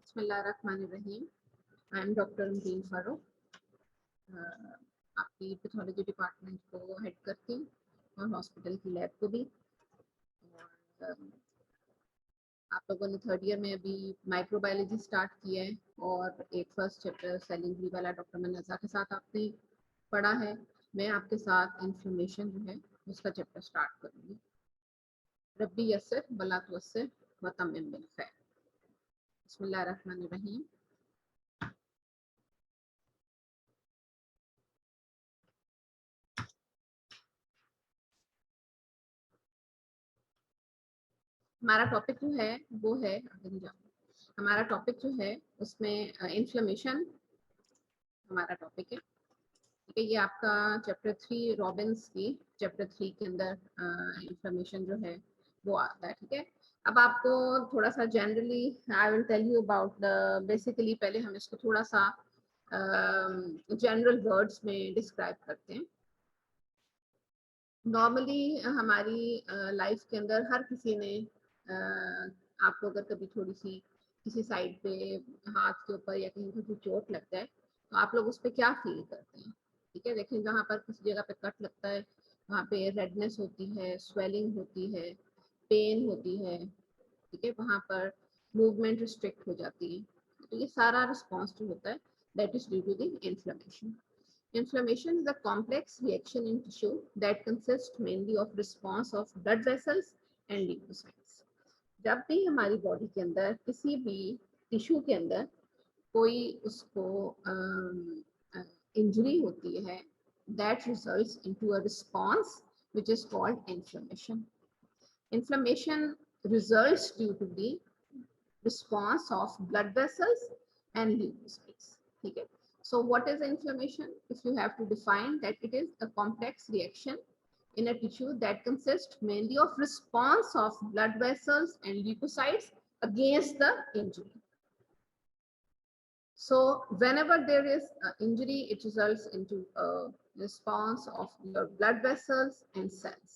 बिस्मिल्लाहिर्रहमानिर्रहीम। I am doctor मुबीन फारूक। आपकी pathology department को हेड करती हूँ और हॉस्पिटल की लैब को भी। और आप लोगों ने थर्ड ईयर में अभी माइक्रोबायोलॉजी स्टार्ट किया है और एक फर्स्ट चैप्टर सेल इंजरी वाला डॉक्टर मनज़ा के साथ आपने पढ़ा है। मैं आपके साथ इन्फ्लेमेशन जो है उसका चैप्टर स्टार्ट करूँगी। रब्बी यसर बला तुयस्सिर व तम्मिम बिल खैर। बिस्मिल्लाहिर्रहमानिर्रहीम। हमारा टॉपिक जो है वो है हमारा टॉपिक जो है उसमें इन्फ्लेमेशन हमारा टॉपिक है। ठीक है, ये आपका चैप्टर 3 रॉबिन्स की चैप्टर 3 के अंदर इन्फ्लेमेशन जो है वो आता है। ठीक है, अब आपको थोड़ा सा generally I will tell you about basically पहले हम इसको थोड़ा सा जनरल वर्ड्स में डिस्क्राइब करते हैं। नॉर्मली हमारी लाइफ के अंदर हर किसी ने आपको अगर कभी थोड़ी सी किसी साइड पे हाथ के ऊपर या कहीं पे चोट लगता है तो आप लोग उस पर क्या फील करते हैं। ठीक है, देखिए जहाँ पर किसी जगह पे कट लगता है वहाँ पे रेडनेस होती है, स्वेलिंग होती है, पेन होती है। ठीक है, वहाँ पर मूवमेंट रिस्ट्रिक्ट हो जाती है। तो ये सारा रिस्पॉन्स जो होता है that is due to the inflammation. Inflammation is a complex reaction in tissue that consists mainly of response of blood vessels and leukocytes. जब भी हमारी बॉडी के अंदर किसी भी टिश्यू के अंदर कोई उसको इंजरी होती है that results into a response which is called inflammation. Inflammation results due to the response of blood vessels and leukocytes. ठीक है, so what is inflammation? If you have to define that, it is a complex reaction in a tissue that consists mainly of response of blood vessels and leukocytes against the injury. So whenever there is injury, it results into a response of your blood vessels and cells.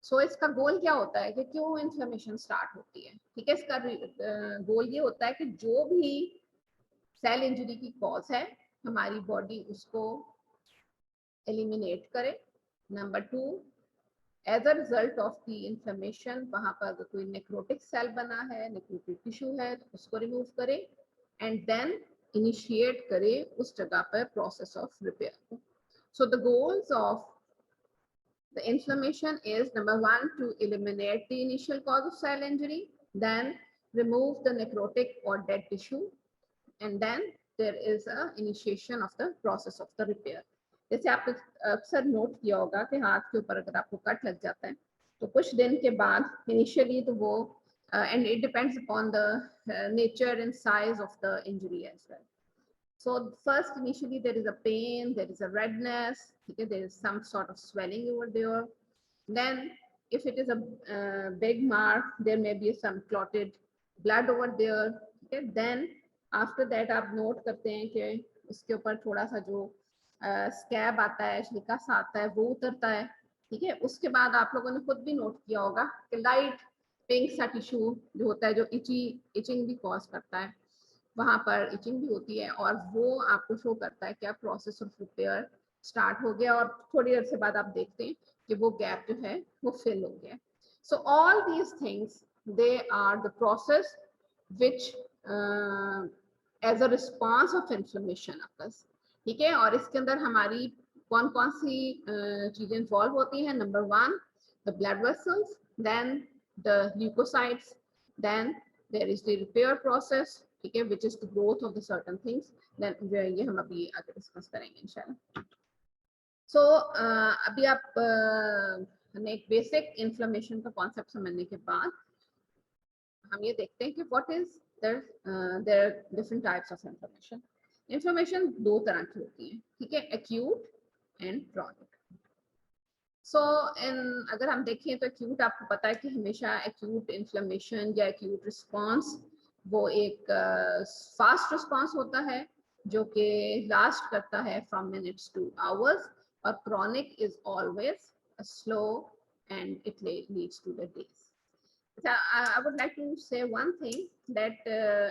सो इसका गोल क्या होता है कि क्यों inflammation start होती है। ठीक है, इसका गोल ये होता है कि जो भी सेल इंजरी की कॉज है हमारी बॉडी उसको एलिमिनेट करे। Number 2, as a result of the inflammation वहां पर अगर कोई नेक्रोटिक सेल बना है, नेक्रोटिक टिश्यू है तो उसको रिमूव करे एंड देन इनिशिएट करे उस जगह पर process of repair. So the goals of the inflammation is number 1 to eliminate the initial cause of cell injury, then remove the necrotic or dead tissue, and then there is a initiation of the process of the repair. जैसे आपने अक्सर note किया होगा कि हाथ के ऊपर अगर आपको कट लग जाता है तो कुछ दिन के बाद इनिशियली तो वो and it depends upon the nature and size of the injury as well. So first, initially there is a pain, there is a redness, okay, there is some sort of swelling over there. Then if it is a big mark, there may be some clotted blood over there. Okay, then after that आप note करते हैं कि उसके ऊपर थोड़ा सा जो scab आता है, छिलका सा आता है, वो उतरता है। ठीक है, उसके बाद आप लोगों ने खुद भी नोट किया होगा कि लाइट पिंक सा टिश्यू जो होता है जो इचिंग भी कॉज करता है, वहां पर इचिंग भी होती है और वो आपको शो करता है क्या प्रोसेस ऑफ रिपेयर स्टार्ट हो गया और थोड़ी देर से बाद आप देखते हैं कि वो गैप जो है वो फिल हो गया। So all these things they are the process which as a response of inflammation occurs. ठीक है, और इसके अंदर हमारी कौन कौन सी चीजें इन्वॉल्व होती हैं। Number 1, the blood vessels, then the leucocytes, then there is the repair process, ठीक है, which is the growth of the certain things, then ये हम अभी आगे डिस्कस करेंगे इंशाल्लाह। सो अभी आप हमें एक बेसिक इन्फ्लेमेशन का कॉन्सेप्ट समझने के बाद हम ये देखते हैं कि what is there different types of inflammation. Inflammation दो तरह की होती है, ठीक है, एक्यूट एंड क्रॉनिक। सो अगर हम देखें तो एक्यूट आपको पता है कि हमेशा एक्यूट इन्फ्लेमेशन या एक्यूट रिस्पॉन्स वो एक फास्ट रिस्पॉन्स होता है जो कि लास्ट करता है फ्रॉम मिनट्स टू आवर्स, और chronic is always slow and it leads to the days. I would like to say one thing that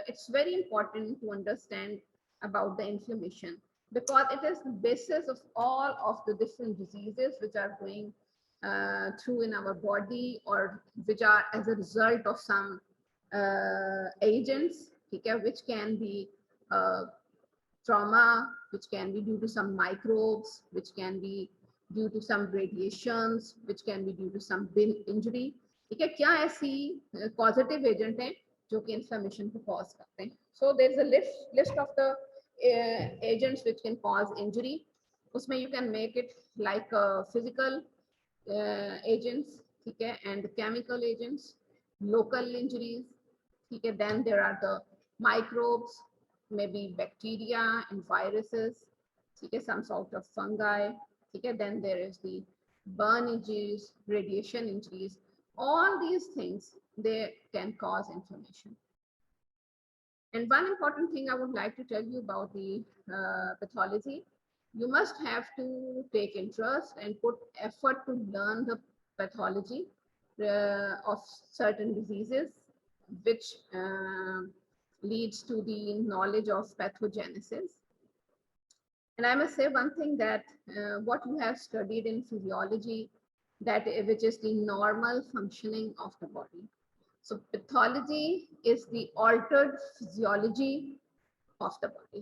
it's very important to understand about the inflammation because it is the basis of all of the different diseases which are going through in our body or which are as a result of some agents, okay, which can be uh, trauma, which can be due to some microbes, which can be due to some radiations, which can be due to some injury. ठीक है, क्या ऐसी positive agent हैं जो कि inflammation को cause करते हैं. So there is a list of the agents which can cause injury. उसमें you can make it like physical agents, ठीक है, and chemical agents, local injuries, ठीक है. Then there are the microbes, maybe bacteria and viruses, okay, some sort of fungi, okay. Then there is the burn injuries, radiation injuries. All these things, they can cause inflammation. And one important thing I would like to tell you about the pathology, you must have to take interest and put effort to learn the pathology of certain diseases, which leads to the knowledge of pathogenesis. And I must say one thing that what you have studied in physiology, that which is the normal functioning of the body. So pathology is the altered physiology of the body.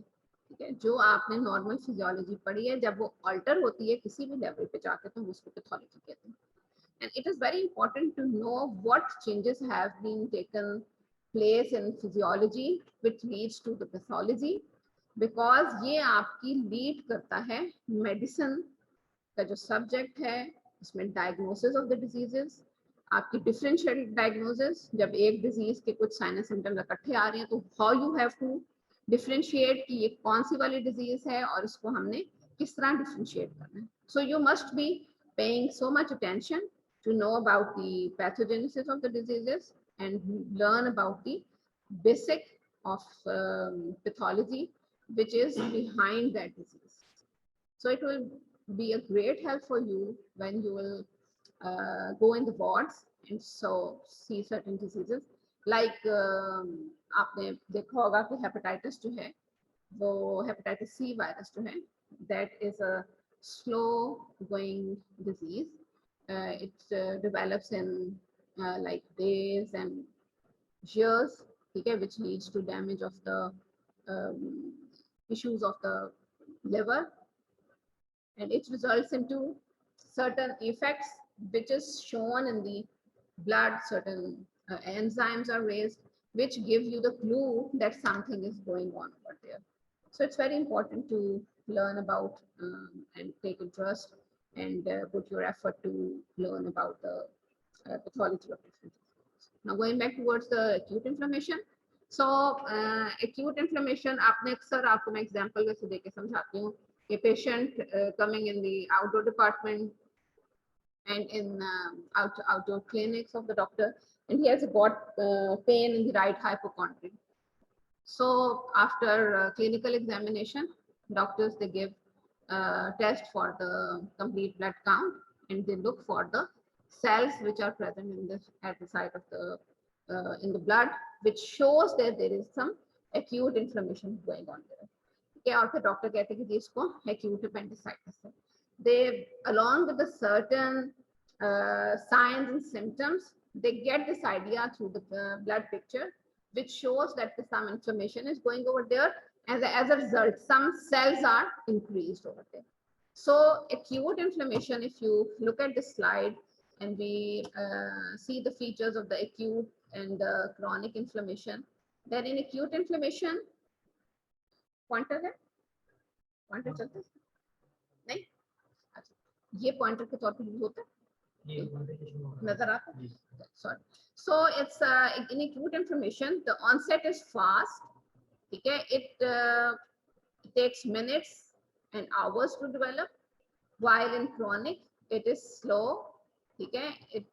ठीक है, जो आपने normal physiology पढ़ी है जब वो alter होती है किसी भी लेवल पे जाके तो उसको पैथोलॉजी कहते हैं. And it is very important to know what changes have been taken place in physiology which leads to the pathology, because ये आपकी लीड करता है मेडिसिन का जो सब्जेक्ट है उसमें डायग्नोसिस ऑफ द डिजीजेस, आपकी डिफरेंशियल डायग्नोसिस. जब एक डिजीज के कुछ साइन सिम्टम्स इकट्ठे आ रहे हैं तो how you have to differentiate कि ये कौन सी वाली डिजीज है और इसको हमने किस तरह डिफरेंशिएट करना है. So you must be paying so much attention to know about the pathogenesis of the diseases and learn about the basic of pathology which is behind that disease. So it will be a great help for you when you will go in the wards and so see certain diseases like आपने देखा होगा कि hepatitis जो है वो hepatitis C virus जो है that is a slow going disease. It develops in like days and years, okay, which leads to damage of the um, tissues of the liver, and it results into certain effects which is shown in the blood. Certain enzymes are raised which give you the clue that something is going on over there. So it's very important to learn about and take interest and put your effort to learn about the pathology of different diseases. Now going back towards the acute inflammation. So acute inflammation, आपने अक्सर आपको मैं example वैसे देके समझाती हूँ. A patient coming in the outdoor department and in outdoor clinics of the doctor, and he has got pain in the right hypochondry. So after clinical examination, doctors, they give test for the complete blood count and they look for the cells which are present in the at the site of the in the blood, which shows that there is some acute inflammation going on there. Okay, और फिर doctor कहते हैं कि इसको acute appendicitis है. They, along with the certain signs and symptoms, they get this idea through the blood picture, which shows that some inflammation is going over there. And as a result, some cells are increased over there. So acute inflammation, if you look at this slide and we see the features of the acute and the chronic inflammation, then in acute inflammation, pointer है, pointer चलता है नहीं, अच्छा ये pointer के तौर पे use होता है, नजर आता है. Sorry. So it's in acute inflammation, the onset is fast. Okay, it takes minutes and hours to develop, while in chronic it is slow. Okay, it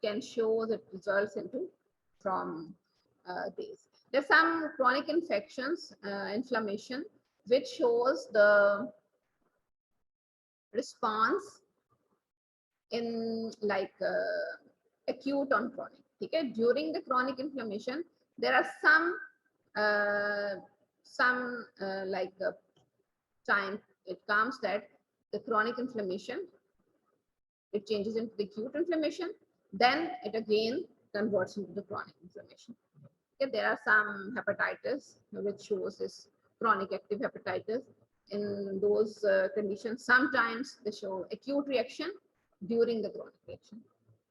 can show that results into from days. There's some chronic infections, inflammation, which shows the response in like acute on chronic. ठीक है, during the chronic inflammation there are some like time it comes that the chronic inflammation, it changes into the acute inflammation, then it again converts into the chronic inflammation. Okay, there are some hepatitis which shows this chronic active hepatitis. In those conditions, sometimes they show acute reaction during the chronic reaction.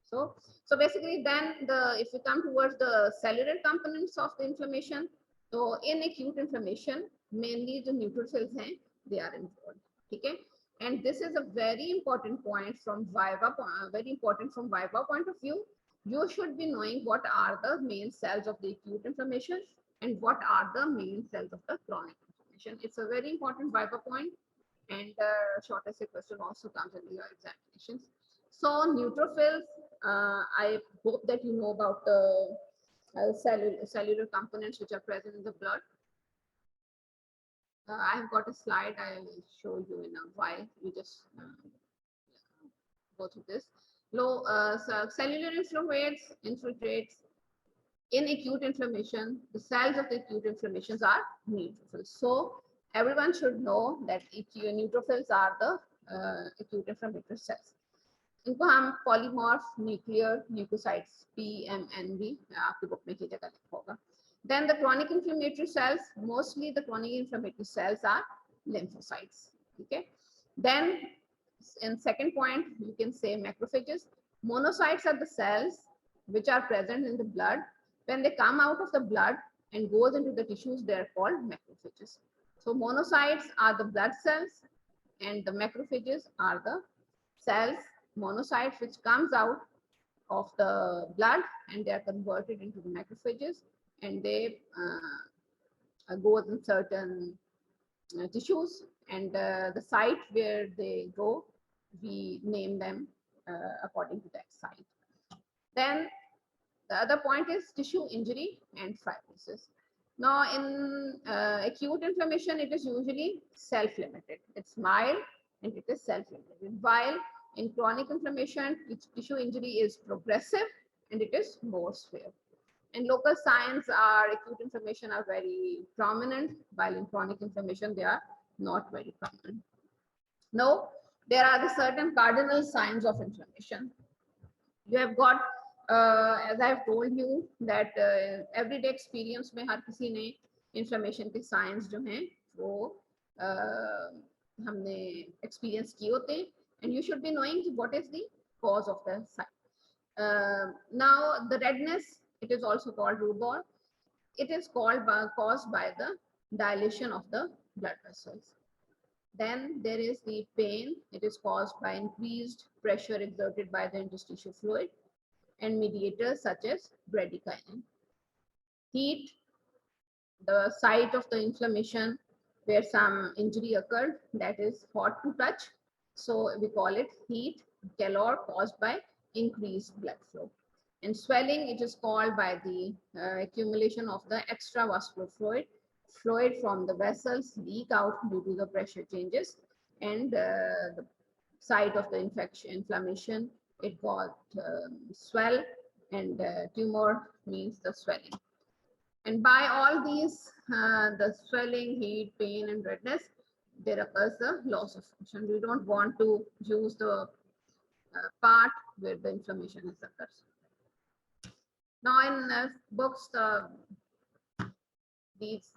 So basically, then if we come towards the cellular components of the inflammation, so in acute inflammation, mainly the neutrophils hain, they are involved. Okay, and this is a very important point from Viva, point of view. You should be knowing what are the main cells of the acute inflammation and what are the main cells of the chronic inflammation. It's a very important Viva point, and short essay question also comes in your examinations. So neutrophils, I hope that you know about the cellular components which are present in the blood. I have got a slide I will show you in a while. You just go through this. So cellular infiltrates in acute inflammation. The cells of the acute inflammations are neutrophils. So everyone should know that neutrophils are the acute inflammatory cells. इनको हम polymorph nuclear leukocytes PMNB आपकी book में की जगह लिखा होगा. Then the chronic inflammatory cells, mostly the chronic inflammatory cells are lymphocytes. Okay. Then in second point, you can say macrophages. Monocytes are the cells which are present in the blood. When they come out of the blood and goes into the tissues, they are called macrophages. So monocytes are the blood cells and the macrophages are the cells, monocytes which comes out of the blood and they are converted into the macrophages, and they go in certain tissues, and the site where they go, we name them according to that site. Then the other point is tissue injury and fibrosis. Now in acute inflammation, it is usually self-limited. It's mild and it is self-limited. While in chronic inflammation, tissue injury is progressive and it is more severe. And local signs are acute inflammation are very prominent, while in chronic inflammation, they are not very prominent. Now, there are the certain cardinal signs of inflammation. You have got, as I have told you, that everyday experience में हर किसी ने inflammation के signs जो हैं वो हमने experience किए होते हैं, and you should be knowing what is the cause of the sign. Now, the redness, it is also called rubor. It is caused by the dilation of the blood vessels. Then there is the pain. It is caused by increased pressure exerted by the interstitial fluid and mediators such as bradykinin. Heat, the site of the inflammation where some injury occurred, that is hot to touch. So we call it heat, calor caused by increased blood flow. And swelling, it is called by the accumulation of the extravascular fluid from the vessels leak out due to the pressure changes, and the site of the inflammation, it got swell, and tumor means the swelling. And by all these, the swelling, heat, pain, and redness, there occurs the loss of function. We don't want to use the part where the inflammation is occurs. Now in books, these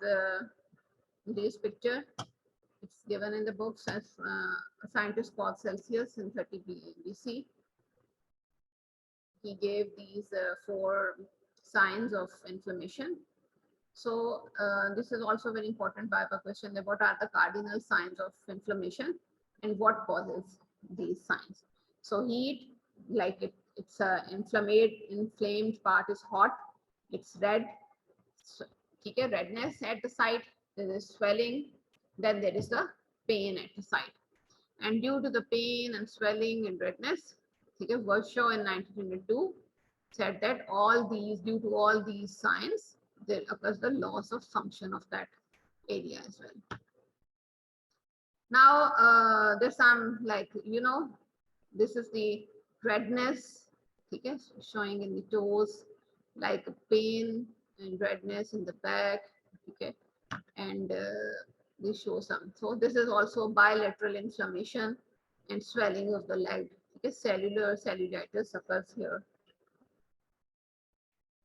picture, it's given in the books as a scientist called Celsius in 30 BC. He gave these 4 signs of inflammation. So this is also very important Viva question. What are the cardinal signs of inflammation and what causes these signs? So heat, like it's a inflamed part is hot, it's red. So, okay, redness at the site, there is swelling, then there is the pain at the site. And due to the pain and swelling and redness, okay, Virchow in 1922 said that due to all these signs, there occurs the loss of function of that area as well. Now, there's some, like, this is the redness, ठीक है, showing in the toes like pain and redness in the back, okay, and they show some. So this is also bilateral inflammation and swelling of the leg. Okay, cellular cellulitis occurs here.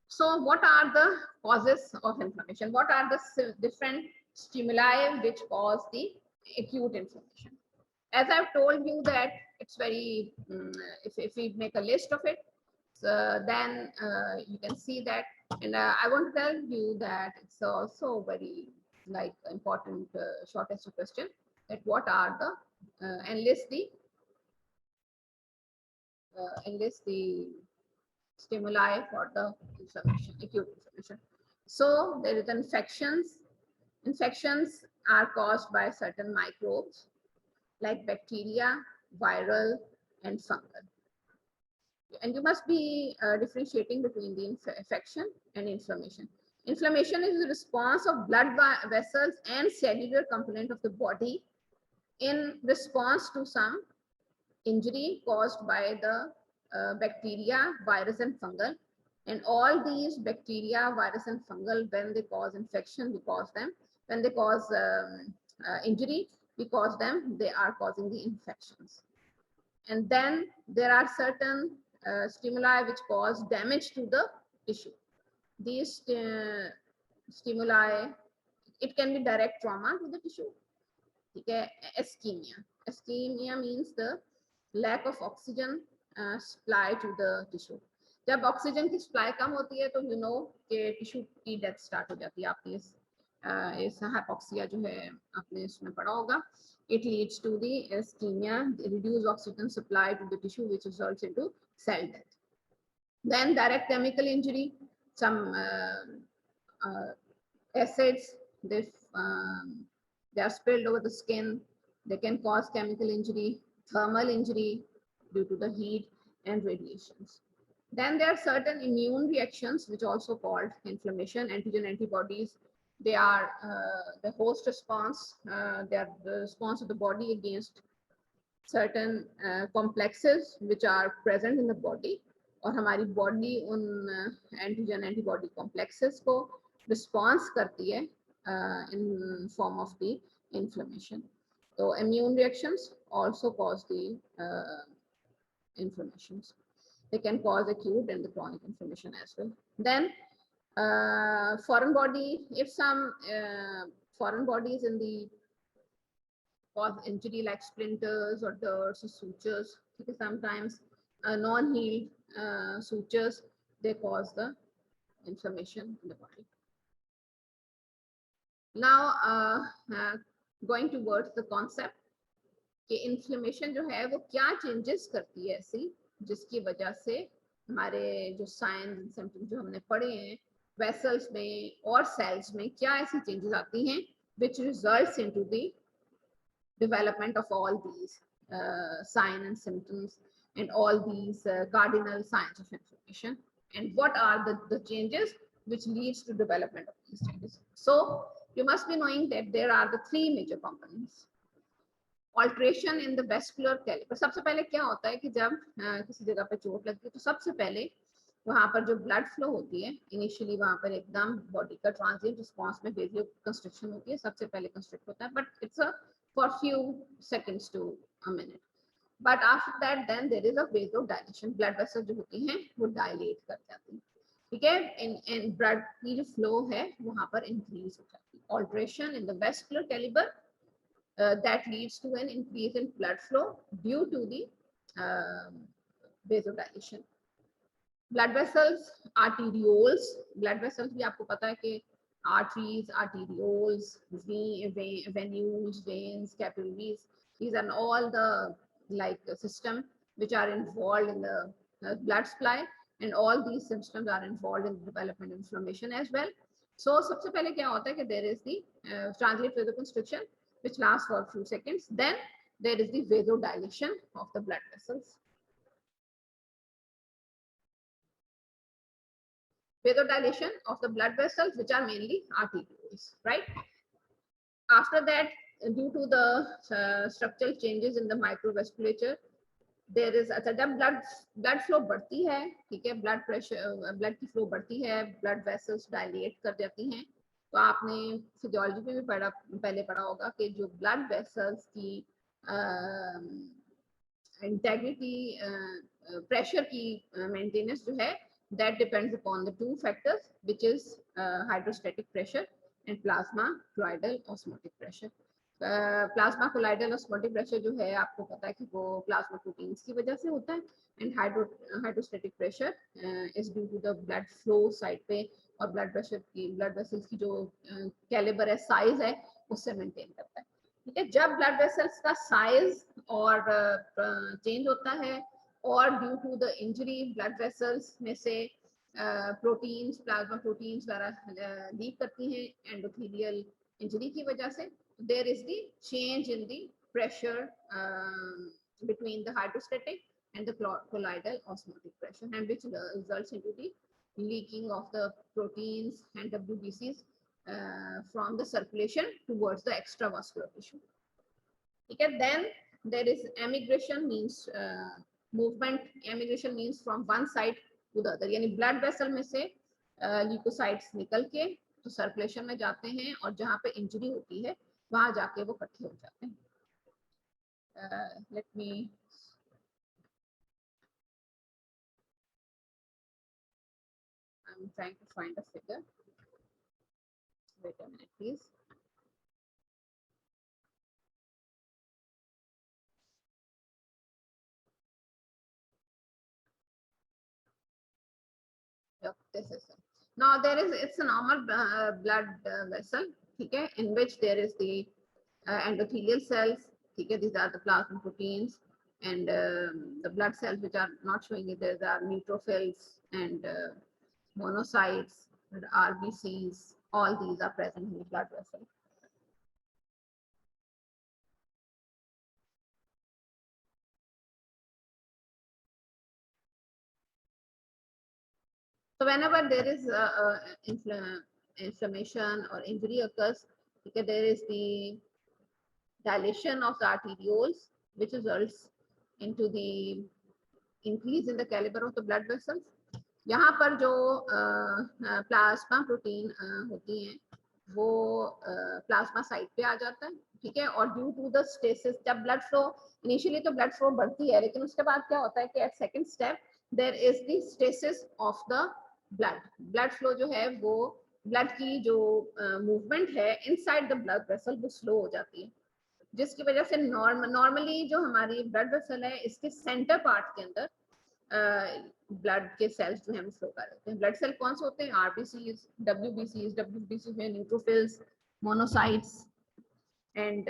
So what are the causes of inflammation? What are the different stimuli which cause the acute inflammation? As I've told you that it's very, if we make a list of it, so then you can see that, and I want to tell you that it's also very like important shortest question, that what are the enlist the stimuli for the inflammation, acute inflammation. So there is infections. Infections are caused by certain microbes like bacteria, viral, and fungal. And you must be differentiating between the infection and inflammation. Inflammation is the response of blood vessels and cellular component of the body in response to some injury caused by the bacteria, virus, and fungal. And all these bacteria, virus, and fungal, when they cause infection, we cause them. When they cause injury, we cause them. They are causing the infections. And then there are certain stimuli which cause damage to the tissue. These stimuli, it can be direct trauma to the tissue. Okay, ischemia. Ischemia means the lack of oxygen supply to the tissue. जब oxygen की supply कम होती है तो you know कि tissue की death start हो जाती है. आपने इस हाइपोक्सिया जो है आपने इसमें पढ़ा होगा. It leads to the ischemia, reduced oxygen supply to the tissue, which results into cell death. Then direct chemical injury, some acids, they are spilled over the skin. They can cause chemical injury, thermal injury due to the heat and radiations. Then there are certain immune reactions which also called inflammation. Antigen antibodies, they are the host response. They are the response of the body against certain complexes which are present in the body. और हमारी body उन antigen antibody complexes को response करती है in form of the inflammation. So immune reactions also cause the inflammations. They can cause acute and the chronic inflammation as well. Then foreign body, if some foreign bodies in the cause injury like splinters or dirts or sutures, because sometimes non-healed sutures, they cause the inflammation in the body. Now going towards the concept कि inflammation जो है वो क्या changes करती है ऐसी जिसकी वजह से हमारे जो साइंस एंड सिम्टम्स जो हमने पढ़े हैं वेसल्स में और सेल्स में क्या ऐसी चेंजेस आती हैं which results into the development of all these signs and symptoms and all these cardinal signs of inflammation, and what are the changes which leads to development of these changes. So you must be knowing that there are the three major components. Alteration in the vascular caliber. सबसे पहले क्या होता है कि जब किसी जगह पे चोट लगती है तो सबसे पहले वहां पर जो ब्लड फ्लो होती है इनिशियली वहां पर एकदम बॉडी का ट्रांजिएंट रिस्पांस में वेजियो कंस्ट्रक्शन होती है, सबसे पहले कंस्ट्रक्ट होता है, but it's a for few seconds to a minute. But after that then there is a vasodilation. Blood vessel जो होती हैं वो डायलेट कर जाती हैं, ठीक है, इन ब्लड की जो फ्लो है वहां पर इंक्रीज हो जाती है. Alteration in the vascular calibre that leads to an increase in blood flow due to the vasodilation. Blood vessels, arterioles. Blood vessels भी आपको पता है कि arteries, arterioles, venules, veins, capillaries. These are all the like system which are involved in the blood supply, and all these systems are involved in the development of inflammation as well. So सबसे पहले क्या होता है कि there is the transient vasoconstriction which lasts for a few seconds. Then there is the vasodilation of the blood vessels. Vasodilation of the blood vessels, which are mainly arterioles, right? After that, due to the structural changes in the microvasculature, there is, अच्छा जब blood flow बढ़ती है, ठीक है, blood pressure, blood की flow बढ़ती है, blood vessels dilate कर जाती हैं, तो आपने फिजियोलॉजी में भी पहले पढ़ा होगा कि जो ब्लड वेसल्स की इंटेग्रिटी, प्रेशर की मेंटेनेंस जो है, that depends upon the two factors, which is hydrostatic pressure and plasma colloidal osmotic pressure. Plasma colloidal osmotic pressure जो है आपको पता है कि वो प्लाज्मा प्रोटीन्स की वजह से होता है, and hydrostatic pressure is due to the blood flow side पे, और ब्लड प्रेशर की, ब्लड वेसल्स की जो कैलिबर है, साइज है, उससे मेंटेन करता है, ठीक है। जब ब्लड वेसल्स का साइज और चेंज होता है, और due to the injury blood vessels में से प्रोटीन्स, प्लाज्मा प्रोटीन्स वगैरह लीक करती हैं एंडोथेलियल इंजरी की वजह से, there is the change in the pressure between the hydrostatic and the colloidal osmotic pressure, and which results into the leaking of the proteins and WBCs from the circulation towards the extravascular tissue. Okay, then there is emigration, means movement. Emigration means from one side to the other, यानी blood vessel में से leukocytes निकल के तो circulation में जाते हैं, और जहाँ पे इंजरी होती है वहां जाके वो इकट्ठे हो जाते हैं. Let me, I'm trying to find a figure. Wait a minute, please. Yep, this is it. Now there is, it's a normal blood vessel, okay, in which there is the endothelial cells, okay, these are the plasma proteins, and the blood cells which are not showing it, there are neutrophils and monocytes, and RBCs, all these are present in the blood vessel. So whenever there is inflammation or injury occurs, okay, there is the dilation of the arterioles, which results into the increase in the caliber of the blood vessels. यहाँ पर जो plasma protein होती हैं, वो plasma site पे आ जाता है, ठीक है, और ड्यू टू द स्टेसिस, जब ब्लड फ्लो, इनिशियली तो ब्लड फ्लो बढ़ती है, लेकिन उसके बाद क्या होता है कि at second step there is the stasis of the blood. Blood flow जो है वो, ब्लड की जो मूवमेंट है इनसाइड द ब्लड वेसल, वो स्लो हो जाती है, जिसकी वजह से नॉर्मली जो हमारी ब्लड वेसल है, इसके सेंटर पार्ट के अंदर ब्लड के सेल्स जो है वो फ्लो कर देते हैं. ब्लड सेल कौन से होते हैं? आरबीसीज, डब्ल्यूबीसी में neutrophils, monocytes, and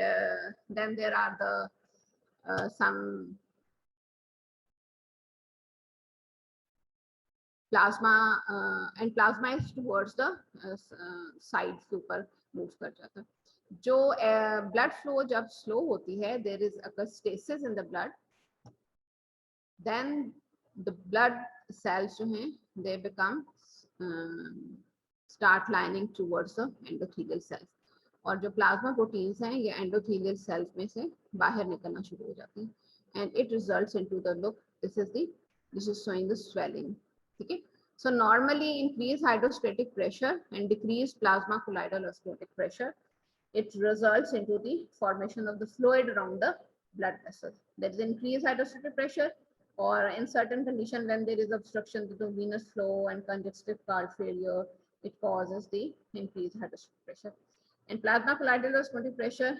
then there are the some plasma, and plasma is towards the side के ऊपर मूव कर जाता है. जो ब्लड फ्लो जब स्लो होती है, there is a stasis in the blood, then the blood cells जो हैं, they become start lining towards the endothelial cells, और जो प्लाज्मा प्रोटीन्स हैं ये एंडोथेलियल सेल्स में से बाहर निकलना शुरू हो जाती हैं, and it results into the look, this is showing the swelling, ठीक है. So normally increased hydrostatic pressure and decreased plasma colloidal osmotic pressure, it results into the formation of the fluid around the blood vessels. There is increased hydrostatic pressure, or in certain condition when there is obstruction to the venous flow and congestive heart failure, it causes the increased hydrostatic pressure. And plasma colloidal osmotic pressure,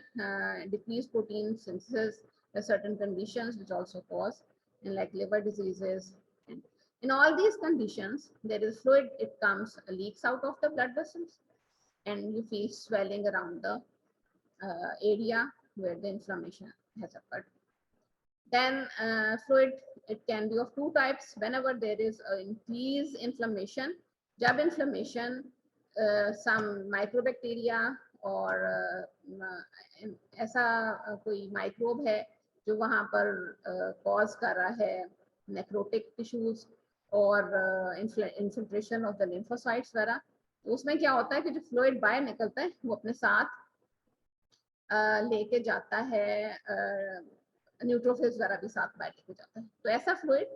decreased protein synthesis, there are certain conditions which also cause, and like liver diseases. And in all these conditions, there is fluid, it comes, leaks out of the blood vessels, and you feel swelling around the area where the inflammation has occurred. Then fluid, it can be of two types. Whenever there is an increased inflammation, जब inflammation, some microbacteria और ऐसा कोई microbe है जो वहाँ पर cause कर रहा है necrotic tissues और infiltration of the lymphocytes वगैरह, तो उसमें क्या होता है कि जो fluid बाहर निकलता है वो अपने साथ लेके जाता है न्यूट्रोफिल्स वगैरह भी साथ बाइट हो जाता है। तो ऐसा फ्लूइड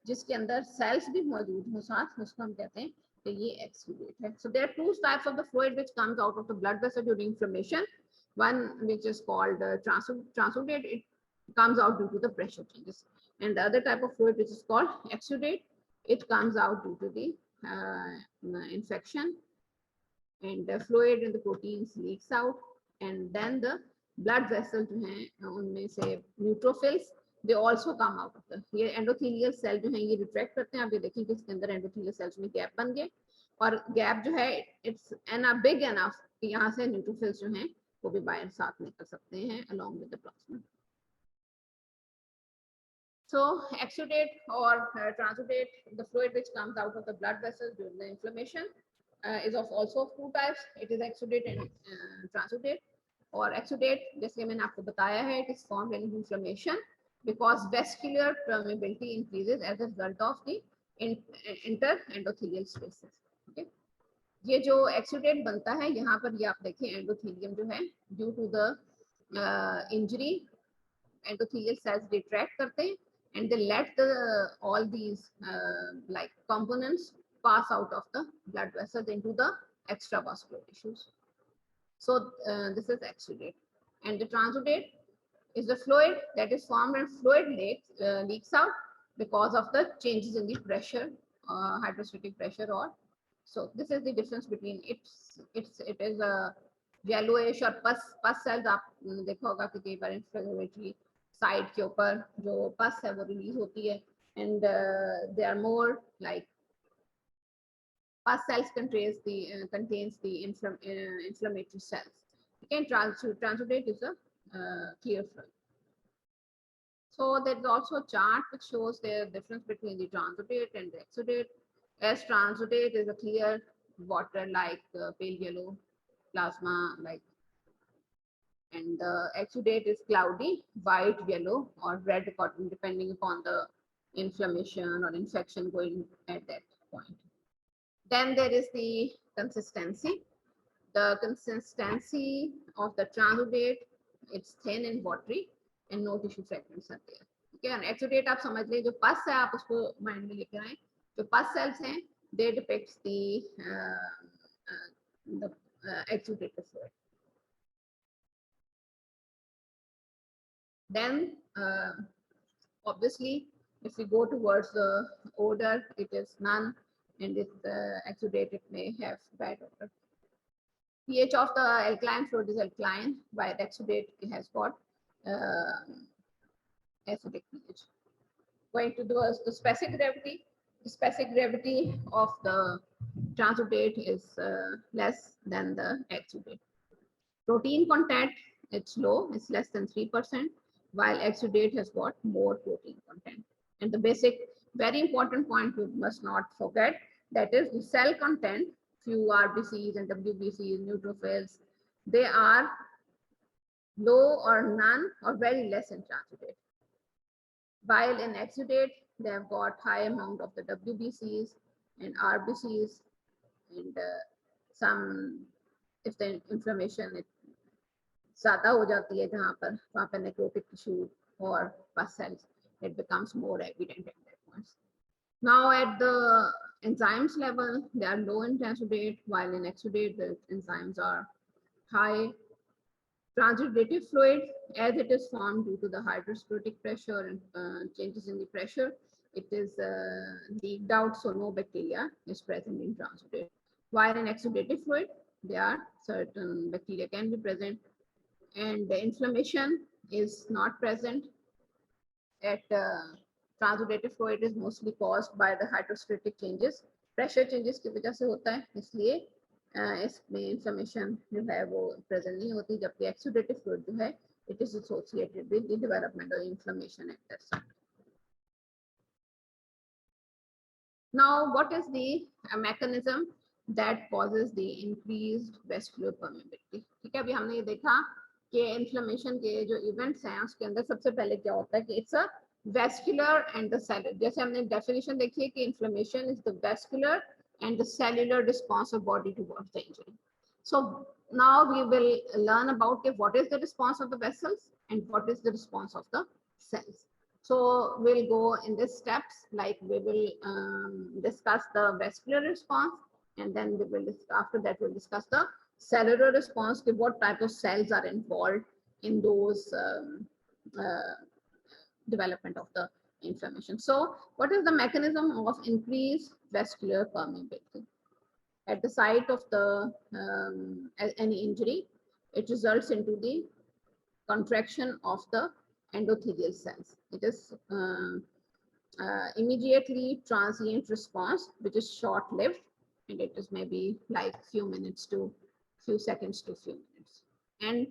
जिसके अंदर सेल्स भी मौजूद हो साथ, उसको हम कहते हैं कि ये एक्सुडेट है। So there are two types of the fluid which comes out of the blood vessel during inflammation, one which is called transudate, it comes out due to the pressure changes, and the other type of fluid which is called exudate, it comes out due to the infection, and the fluid in the proteins leaks out, and then the blood vessel जो हैं उनमें से neutrophils they also come out of the, ये endothelial cell जो हैं ये retract करते हैं। आप ये देखिए कि इसके अंदर endothelial cells में gap बन गए, और gap जो है it's big enough कि यहाँ से neutrophils जो हैं वो भी बाहर साथ निकल सकते हैं along with the plasma. So exudate or transudate, the fluid which comes out of the blood vessels during the inflammation, is of also of two types. It is exudate and transudate. और exudate जैसे मैंने आपको बताया है, it is formed in inflammation because vascular permeability increases as a result of the interendothelial spaces. Okay. ये जो exudate बनता है यहाँ पर, ये आप देखें एंडोथेलियम जो है due to the injury endothelial cells detract करते हैं, and they let the all these like components pass out of the blood vessels into the extravascular tissues. So this is exudate, and the transudate is the fluid that is formed and fluid leaks out because of the changes in the pressure, hydrostatic pressure, or so this is the difference between it is a yellowish और pus cells आप देखा होगा कि कई बार inflammatory side के ऊपर जो पस है वो रिलीज होती है, and they are more like pus cells contains the inflammatory cells. Again, transudate is a clear fluid. So there is also a chart which shows the difference between the transudate and the exudate. As transudate is a clear water like pale yellow plasma like, and the exudate is cloudy white, yellow, or red cotton depending upon the inflammation or infection going at that point. Then there is the consistency. The consistency of the transudate, it's thin and watery and no tissue fragments are there. Okay, and exudate आप समझ लें, जो pus है आप उसको mind में लेकर आए, जो pus cells हैं they depict the exudative fluid. Then obviously if we go towards the odor, it is none, and if the exudate it may have bad odor. pH of the alkaline fluid is alkaline, while exudate it has got acidic pH. Going to the specific gravity, the specific gravity of the transudate is less than the exudate. Protein content, it's low, it's less than 3%, while exudate has got more protein content. And the basic, very important point we must not forget, that is the cell content, few RBCs and WBCs, neutrophils, they are low or none or very less in transudate. While in exudate, they have got high amount of the WBCs and RBCs, and some, if the inflammation it ज़्यादा हो जाती है जहाँ पर वहाँ पर necrotic tissue or pus cells, it becomes more evident at that point. Now at the enzymes level, they are low in transudate, while in exudate the enzymes are high. Transudative fluid, as it is formed due to the hydrostatic pressure and changes in the pressure, it is leaked out, so no bacteria is present in transudate. While in exudative fluid, there are certain bacteria can be present, and the inflammation is not present. At transudative fluid is mostly caused by the hydrostatic changes, pressure changes की वजह से होता है, इसलिए इसमें inflammation जो है वो present नहीं होती, जबकि exudative fluid जो है it is associated with the development of inflammation at that site. Now, what is the mechanism that causes the increased vascular permeability? ठीक है, अभी हमने ये देखा कि इन्फ्लेमेशन के जो इवेंट्स हैं उसके अंदर सबसे पहले क्या होता है कि it's a vascular and the cellular, जैसे हमने डेफिनेशन देखी है कि inflammation is the vascular and the cellular response of body towards the injury. So now we will learn about what is the response of the vessels and what is the response of the cells. So we'll go in these steps, like we will discuss the vascular response, and then we will after that we'll discuss the cellular response, what type of cells are involved in those development of the inflammation. So what is the mechanism of increased vascular permeability? At the site of the any injury, it results into the contraction of the endothelial cells. It is immediately transient response, which is short-lived, and it is maybe like few minutes to few seconds to few minutes. And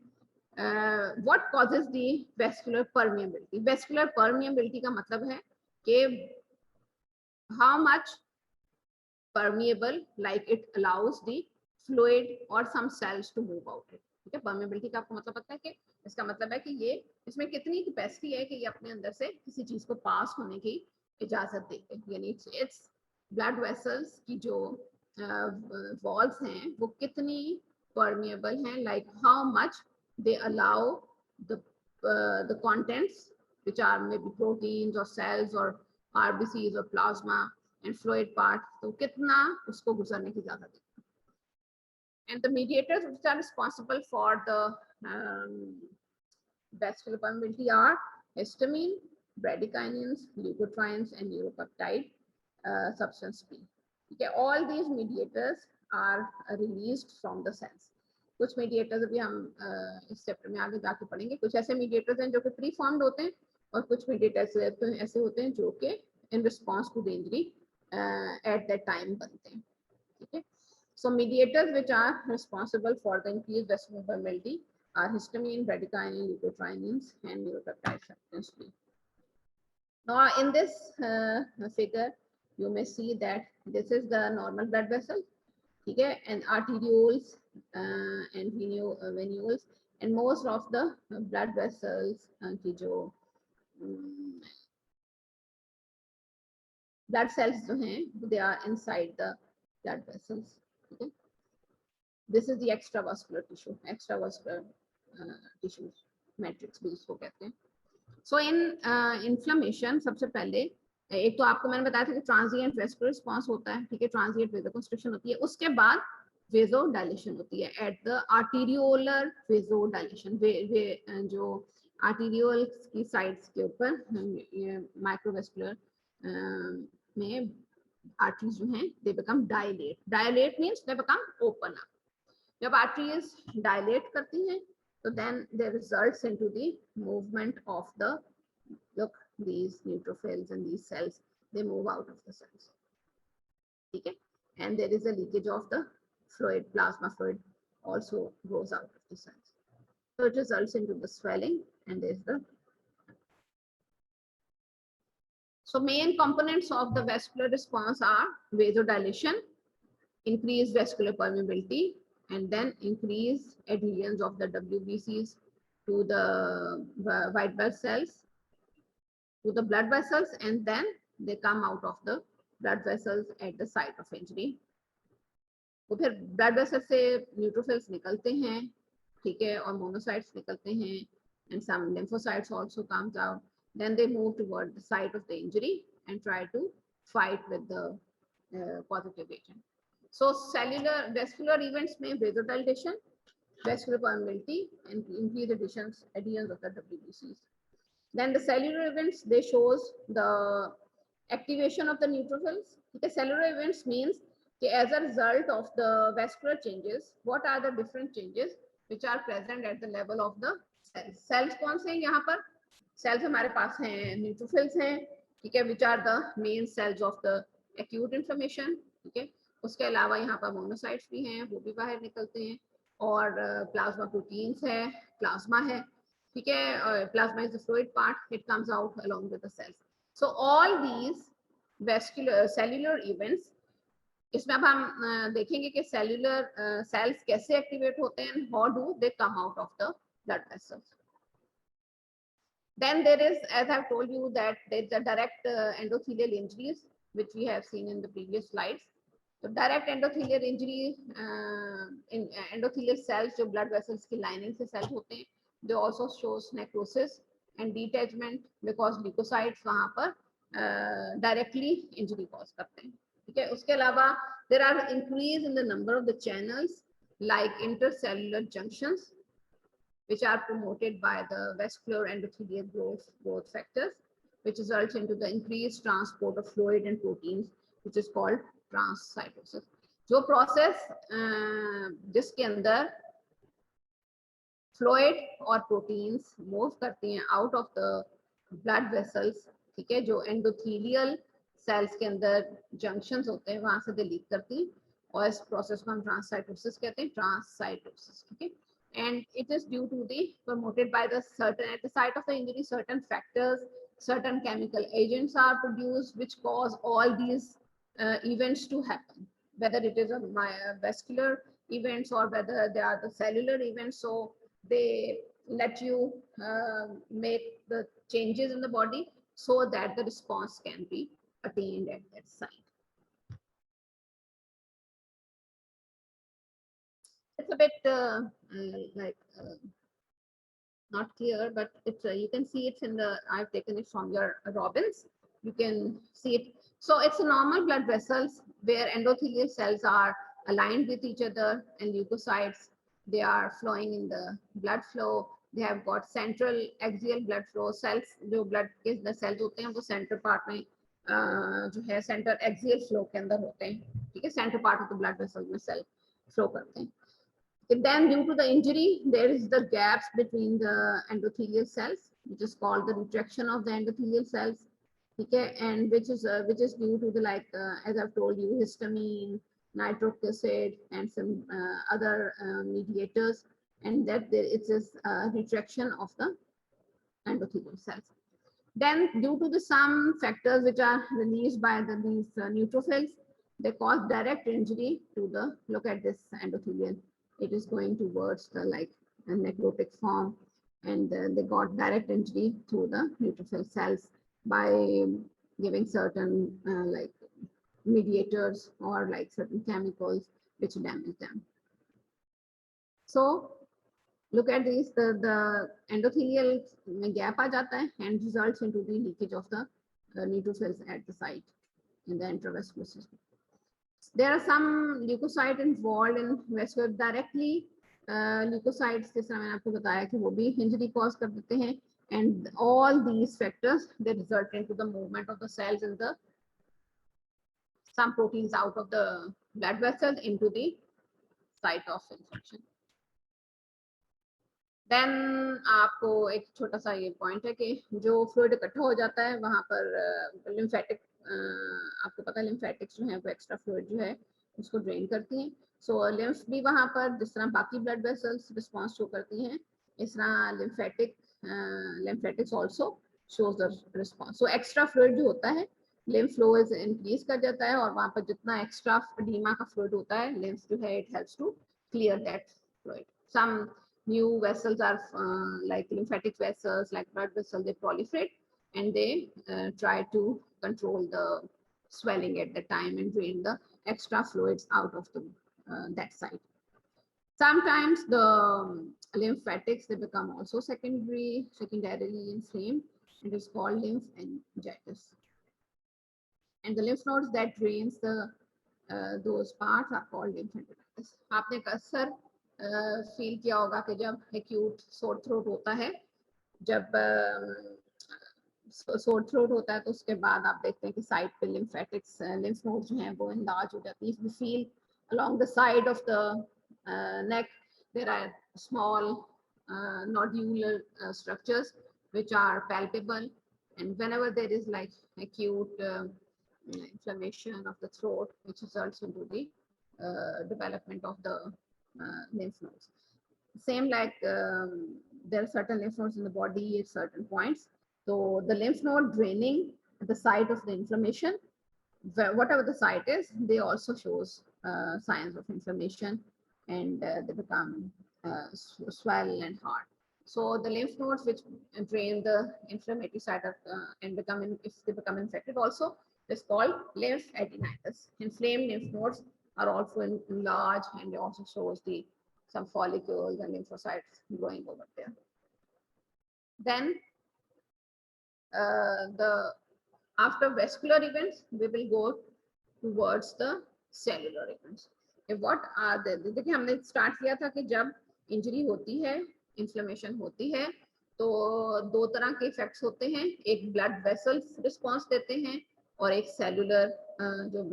what causes the vascular permeability? Vascular permeability का मतलब है कि how much permeable, like it allows the fluid or some cells to move out it. ठीक है, permeability का आपको मतलब पता है कि इसका मतलब है कि ये इसमें कितनी कैपेसिटी है कि ये अपने अंदर से किसी चीज को पास होने की इजाजत देते हैं, यानी इट्स ब्लड वेसल्स की जो वॉल्स हैं वो कितनी परमेबल हैं, like how much they allow the contents which are maybe proteins or cells or RBCs or plasma and fluid part, तो कितना उसको गुजरने की इजाजत देते हैं. And the mediators which are responsible for the vascular permeability are histamine, bradykinins, leukotrienes, and neuropeptide substance P. Okay, all these mediators are released from the cells. कुछ mediators अभी हम इस चैप्टर में आगे जाके पढ़ेंगे. कुछ ऐसे mediators हैं जो कि प्री फॉर्म्ड होते हैं और कुछ mediators ऐसे होते हैं जो कि in response to the injury at that time बनते हैं. ठीक है. So mediators which are responsible for the increased vascular permeability are histamine, bradykinin, leukotrienes, and neuropeptide substance P. Now in this figure, you may see that this is the normal blood vessel, okay, and arterioles and venules, and most of the blood vessels की जो blood cells जो हैं, they are inside the blood vessels. Okay. This is the extravascular tissue, extravascular tissue matrix भी इसको कहते हैं. So in inflammation, सबसे पहले एक तो आपको मैंने बताया था कि ट्रांजिएंट वेस्कुलर रिस्पांस होता है, ठीक है, ट्रांजिएंट वेसोकंस्ट्रिक्शन होती है, उसके बाद वेसोडाइलेशन होती है एट द आर्टीरियोलर वेसोडाइलेशन. जो आर्टीरियोल की साइड्स के ऊपर माइक्रोवेस्कुलर में आर्टरीज जो हैं they become dilate. Dilate means they become open up. जब आर्टरीज डायलेट करती हैं so then there results into the movement of the, look, these neutrophils and these cells, they move out of the cells. Okay, and there is a leakage of the fluid, plasma fluid also goes out of the cells, so it results into the swelling, and there's the so main components of the vascular response are vasodilation, increased vascular permeability, and then increase adherence of the WBCs to the white blood cells, to the blood vessels, and then they come out of the blood vessels at the site of injury. तो फिर blood vessels से neutrophils निकलते हैं, ठीक है, और monocytes निकलते हैं, and some lymphocytes also comes out. Then they move toward the site of the injury and try to fight with the positive agent. So cellular vascular events may vasodilation, vascular permeability, and increased adherence of the WBCs. Then the cellular events, they shows the activation of the neutrophils. The cellular events means as a result of the vascular changes, what are the different changes which are present at the level of the cells. Cells कौन से हैं यहाँ पर? Cells हमारे पास हैं, neutrophils हैं, ठीक है, which are the main cells of the acute inflammation, ठीक है. उसके अलावा यहाँ पर मोनोसाइट्स भी हैं, वो भी बाहर निकलते हैं, और प्लाज्मा प्रोटीन्स है, प्लाज्मा है, ठीक है. Plasma is the fluid part, it comes out along with the cells. So all these vascular cellular events, इसमें अब हम देखेंगे कि सेल्युलर सेल्स कैसे एक्टिवेट होते हैं, how do they come out of the blood vessels. Then there is, as I've told you, that there's a direct endothelial injuries which we have seen in the previous slides. तो direct endothelial injury, endothelial sales जो blood vessels की lining से sales होते हैं, they also shows necrosis and detachment because leukocytes वहाँ पर directly injury cause करते हैं. ठीक है. उसके अलावा there are increase in the number of the channels like intercellular junctions which are promoted by the vascular endothelial growth factors, which results into the increased transport of fluid and proteins, which is called transcytosis. जो process जिसके अंदर fluid और proteins move करती हैं out of the blood vessels, ठीक है, जो endothelial cells के अंदर जंक्शंस होते हैं वहां से दे लीक करती हैं और इस प्रोसेस को हम ट्रांससाइटोसिस कहते हैं, ट्रांससाइटोसिस. ठीक है. And it is due to the promoted by the certain at the site of the injury certain factors, certain chemical agents are produced which cause all these events to happen, whether it is a vascular events or whether they are the cellular events. So they let you make the changes in the body so that the response can be attained at that site. It's a bit not clear, but it's you can see it in the, I've taken it from your Robbins. You can see it. So it's a normal blood vessels where endothelial cells are aligned with each other and leukocytes, they are flowing in the blood flow. They have got central axial blood flow cells. जो blood के अंदर cells होते हैं वो center part में जो है center axial flow के अंदर होते हैं. ठीक है. Center part of the blood vessel में cell flow करते हैं. Then due to the injury, there is the gaps between the endothelial cells, which is called the retraction of the endothelial cells. Okay, and which is due to the as I've told you, histamine, nitric acid, and some other mediators, and that it is retraction of the endothelial cells. Then due to the some factors which are released by these neutrophils, they cause direct injury to the, look at this endothelial, it is going towards the a necrotic form, and they got direct injury to the neutrophil cells by giving certain mediators or certain chemicals which damage them. So look at this, the endothelial gap aa jata hai and results into the leakage of the neutrophils at the site in the intravascular system. There are some leukocytes involved in vascular directly. Leukocytes जैसा मैंने आपको बताया कि वो भी injury cause कर देते हैं, and all these factors they result into the movement of the cells in the some proteins out of the blood vessels into the site of infection. Then आपको एक छोटा सा ये पॉइंट है कि जो फ्लूइड इकट्ठा हो जाता है वहाँ पर लिम्फेटिक, आपको पता है लिम्फेटिक्स जो है वो एक्स्ट्रा फ्लूइड जो है उसको ड्रेन करती हैं. सो लिम्फ भी वहाँ पर जिस तरह बाकी ब्लड वेसल्स रिस्पॉन्स शो करती हैं, इस तरह lymphatics also shows the response. So extra fluid जो होता है लिम्फ फ्लो इज इंक्रीज कर जाता है और वहाँ पर जितना एक्स्ट्रा एडिमा का फ्लूइड होता है लिम्फ जो है it helps to clear that fluid. Some new vessels are like lymphatic vessels, like blood vessels, they proliferate and they try to control the swelling at the time and drain the extra fluids out of the that site. Sometimes the lymphatics, they become also secondarily inflamed. It is called lymphangitis. And the lymph nodes that drains the those parts are called lymphangitis. आपने अक्सर feel किया होगा कि जब acute sore throat होता है, जब sore throat होता है तो उसके बाद आप देखते हैं कि साइड पे लिम्फेटिक्स लिम्फ नोड्स जो हैं वो इनलार्ज हो जाती है. We feel along the side of the neck there are small nodular structures which are palpable, and whenever there is acute inflammation of the throat which results into the development of the lymph nodes. Same there are certain lymph nodes in the body at certain points. So the lymph node draining at the site of the inflammation, whatever the site is, they also shows signs of inflammation, and they become swell and hard. So the lymph nodes which drain the inflammatory site of, and if they become infected also, it's called lymphadenitis. Inflamed lymph nodes are also enlarged, and it also shows some follicles and lymphocytes growing over there. Then the after vascular events we will go towards the cellular events. What are the, देखिए हमने start किया था कि जब injury होती है, inflammation होती है, तो दो तरह के इफेक्ट्स होते हैं, एक ब्लड वेसल्स रिस्पांस देते हैं और एक सेलुलर जो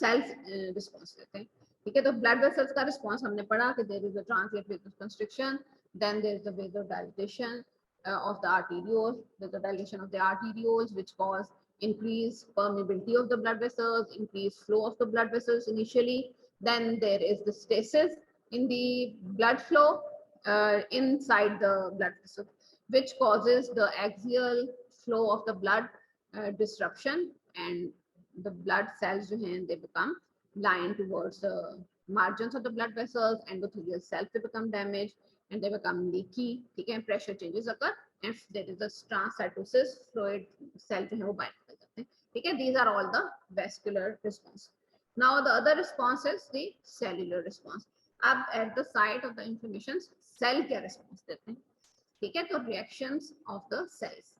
सेल्स रिस्पांस देते हैं. ठीक है, तो ब्लड वेसल्स का रिस्पांस हमने पढ़ा कि there is a transient vasoconstriction, then there is a vasodilation of the arterioles, there's a dilation of the arterioles which cause increase permeability of the blood vessels, increase flow of the blood vessels initially. Then there is the stasis in the blood flow inside the blood vessel, which causes the axial flow of the blood disruption, and the blood cells they become lined towards the margins of the blood vessels, endothelial cells they become damaged and they become leaky. Okay, pressure changes occur, and there is a transcytosis, fluid cell जो है वो बाहर निकल जाते हैं. ठीक है, these are all the vascular response. Now the other response is the cellular response. अब at the site of the inflammation, cell क्या response देते हैं? ठीक है, तो reactions of the cells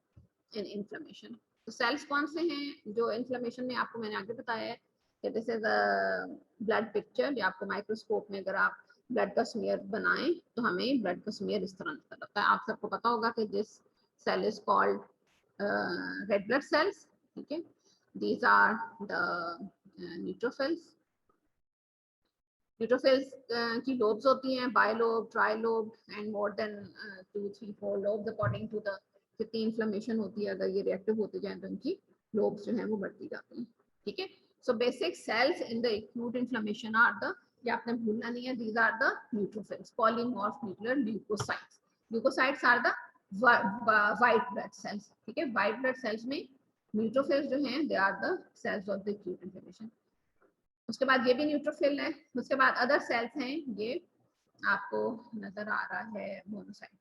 in inflammation. तो cells कौन से हैं जो inflammation में आपको मैंने आगे बताया है कि this is a blood picture. या आपको माइक्रोस्कोप में अगर आप ब्लड का स्मीयर बनाएं तो हमें ब्लड का स्मीयर इस तरह नजर आता है. आप सबको पता होगा कि this cell is called red blood cells. ठीक है, these are the neutrophils. Neutrophils की लोब्स होती हैं, bilobe, trilobe and more than 2, 3, 4 lobes according to the कितनी इन्फ्लेमेशन होती है. अगर ये रिएक्टिव होते जाए तो इनकी लोब्स जो है वो बढ़ती जाती हैं. ठीक है, so basic cells in the acute inflammation are the, ये आपने भूलना नहीं है, these are the neutrophils, polymorph nuclear leukocytes. Leukocytes are the white blood cells. ठीक है, white blood cells में neutrophils जो हैं they are the cells of the acute inflammation. उसके बाद ये भी न्यूट्रोफिल है. उसके बाद अदर सेल्स हैं, ये आपको नजर आ रहा है मोनोसाइट.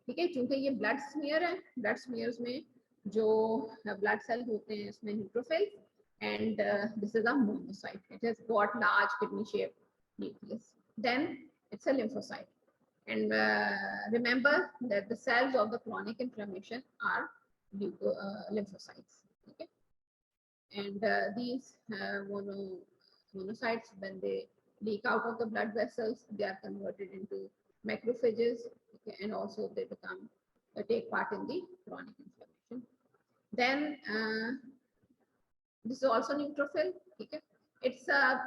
ठीक है, क्योंकि ये ब्लड स्मीयर है, ब्लड स्मीयर्स में जो ब्लड सेल्स होते हैं इसमें neutrophil, and this is a monocyte. It has got large kidney shaped nucleus. Then it's a lymphocyte. And remember that the cells of the chronic inflammation are lymphocytes. Okay, and these monocytes, when they leak out of the blood vessels, they are converted into macrophages. Okay, and also they become take part in the chronic inflammation. Then this is also neutrophil. Okay, it's a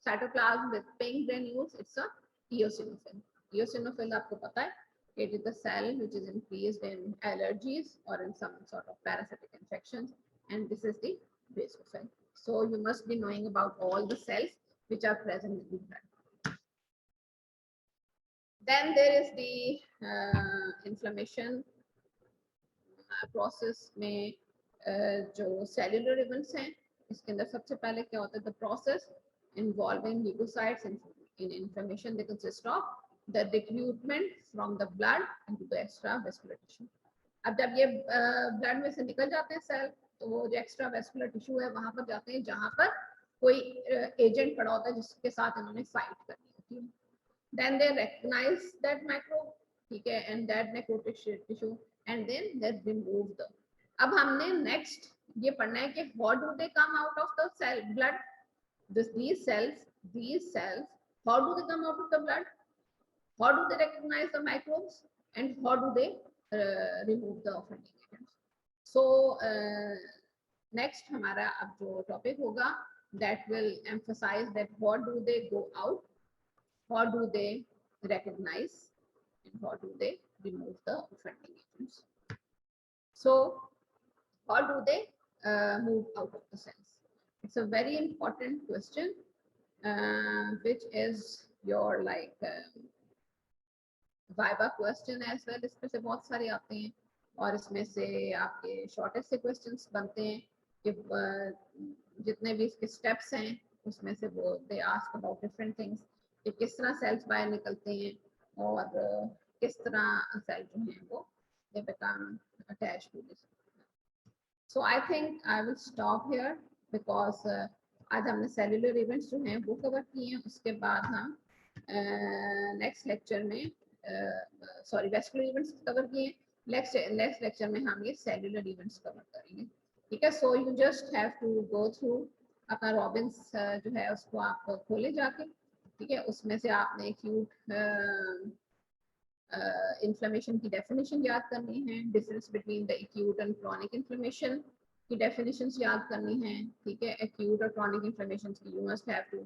cytoplasm with pink granules. It's a eosinophil. Eosinophil आपको पता है, it is the cell which is increased in allergies or in some sort of parasitic infections, and this is the basophil. So you must be knowing about all the cells which are present in the blood. Then there is the inflammation process में जो cellular events हैं, इसके अंदर सबसे पहले क्या होता है, the process involving leukocytes in inflammation, they consist of the recruitment from the blood into the extravascular tissue. अब जब ये ब्लड में से निकल जाते हैं सेल, तो वो जो एक्स्ट्रावेस्कुलर टिश्यू है वहां पर जाते हैं जहां पर कोई एजेंट पड़ा होता है जिसके साथ इन्होंने फाइट करनी होती है. Then they recognize that microbe, ठीक है, and that necrotic tissue, and then they remove them. अब हमने नेक्स्ट ये पढ़ना है कि how do they come out of the cell blood? These cells, how do they come out of the blood? How do they recognize the microbes? And how do they remove the offending agents? So next हमारा अब जो topic होगा, that will emphasize that what do they go out, how do they recognize, and how do they remove the offending agents. So how do they move out of the cells? It's a very important question, which is your like viva question as well. इसमें से बहुत सारे आते हैं और इसमें से आपके शॉर्टेस्ट से क्वेश्चंस बनते हैं कि जितने भी इसके स्टेप्स हैं उसमें से वो they ask about different things, कि किस तरह सेल्स बाहर निकलते हैं और किस तरह सेल जो हैं वो they become attached to this. So I think I will stop here because आज हमने सेलुलर इवेंट्स जो हैं वो कवर किए हैं. उसके बाद हम नेक्स्ट लेक्चर में वेस्कुलर इवेंट्स कवर किए हैं. नेक्स्ट लेक्चर में हम ये सेलुलर इवेंट्स कवर करेंगे, ठीक है। So you just have to go through अपना रॉबिन्स जो है उसको आप खोले जाके, ठीक है। उसमें से आपने एक्यूट इन्फ्लेमेशन की डेफिनेशन याद करनी है, difference between the acute and chronic inflammation की डेफिनेशंस याद करनी है, ठीक है। एक्यूट और क्रॉनिक इन्फ्लेमेशन की you must have to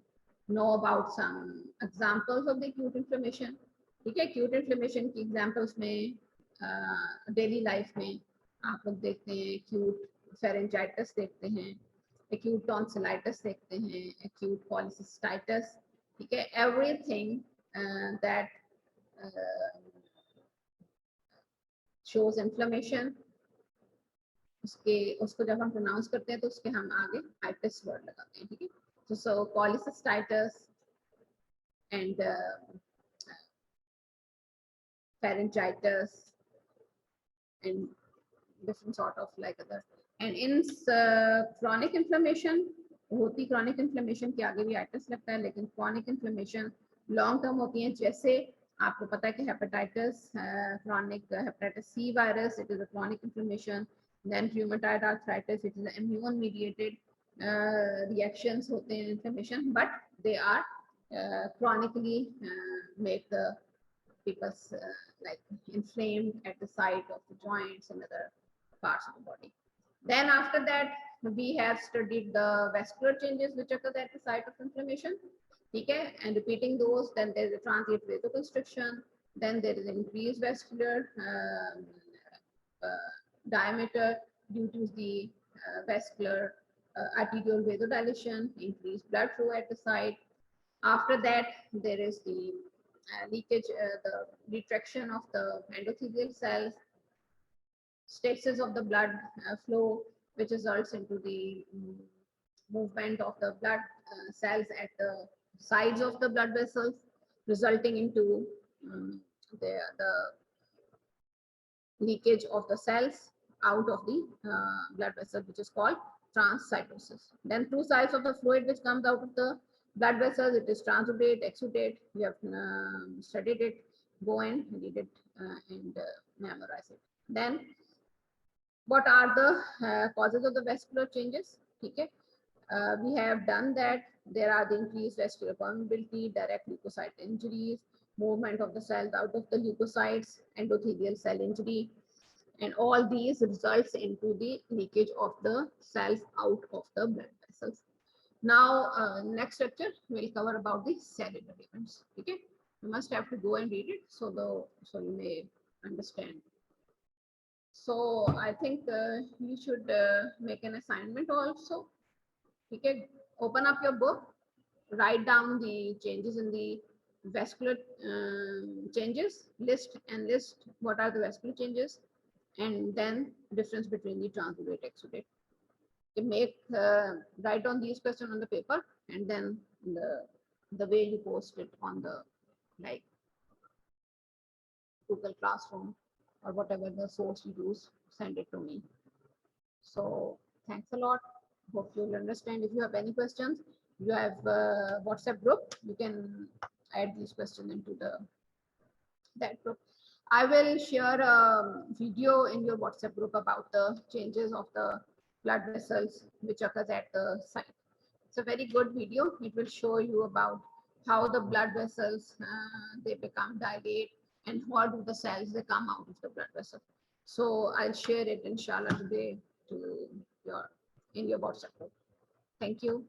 know about some examples of the acute inflammation, ठीक है। एक्यूट इन्फ्लेमेशन की एग्जांपल्स में डेली लाइफ में आप लोग देखते हैं एक्यूट फेरेंजाइटिस देखते हैं, एक्यूट टॉन्सिलाइटिस देखते हैं, एक्यूट पॉलीसिस्टाइटिस, ठीक है। एवरीथिंग दैट शोज इन्फ्लेमेशन, उसको जब हम प्रोनाउंस करते हैं तो उसके हम आगे आइटिस वर्ड लगाते हैं, ठीक है। तो सो पॉलीसिस्टाइटिस and pharyngitis and different sort of like other, and in chronic inflammation होती chronic inflammation के आगे भी itis लगता है, लेकिन chronic inflammation long term होती है। जैसे आपको पता है कि hepatitis chronic hepatitis C virus, it is a chronic inflammation, then rheumatoid arthritis, it is immune mediated reactions होते हैं inflammation, but they are chronically make the people's like inflamed at the site of the joints and other parts of the body. Then after that, we have studied the vascular changes which occur at the site of inflammation. Okay, and repeating those, then there is a transient vasoconstriction, then there is increased vascular diameter due to the vascular arterial vasodilation, increased blood flow at the site. After that, there is the leakage, the retraction of the endothelial cells, stasis of the blood flow, which results into the movement of the blood cells at the sides of the blood vessels, resulting into the leakage of the cells out of the blood vessel, which is called transcytosis. Then two sides of the fluid which comes out of the blood vessels, it is transudate, exudate. We have studied it. Go and read it and memorize it. Then what are the causes of the vascular changes? Okay, we have done that. There are the increased vascular permeability, direct leukocyte injuries, movement of the cells out of the leukocytes, endothelial cell injury, and all these results into the leakage of the cells out of the blood vessels. Now, next lecture we'll cover about the cellular events. Okay, you must have to go and read it so you may understand. So I think you should make an assignment also. Okay, open up your book, write down the changes in the vascular changes, list what are the vascular changes, and then difference between the transudate exudate. Make write down these questions on the paper, and then the way you post it on the like Google Classroom or whatever the source you use, send it to me. So thanks a lot. Hope you'll understand. If you have any questions, you have a WhatsApp group. You can add these questions into that group. I will share a video in your WhatsApp group about the changes of the blood vessels which occurs at the site. It's a very good video. It will show you about how the blood vessels they become dilate and how do the cells they come out of the blood vessel. So I'll share it inshallah today to your in your WhatsApp group. Thank you.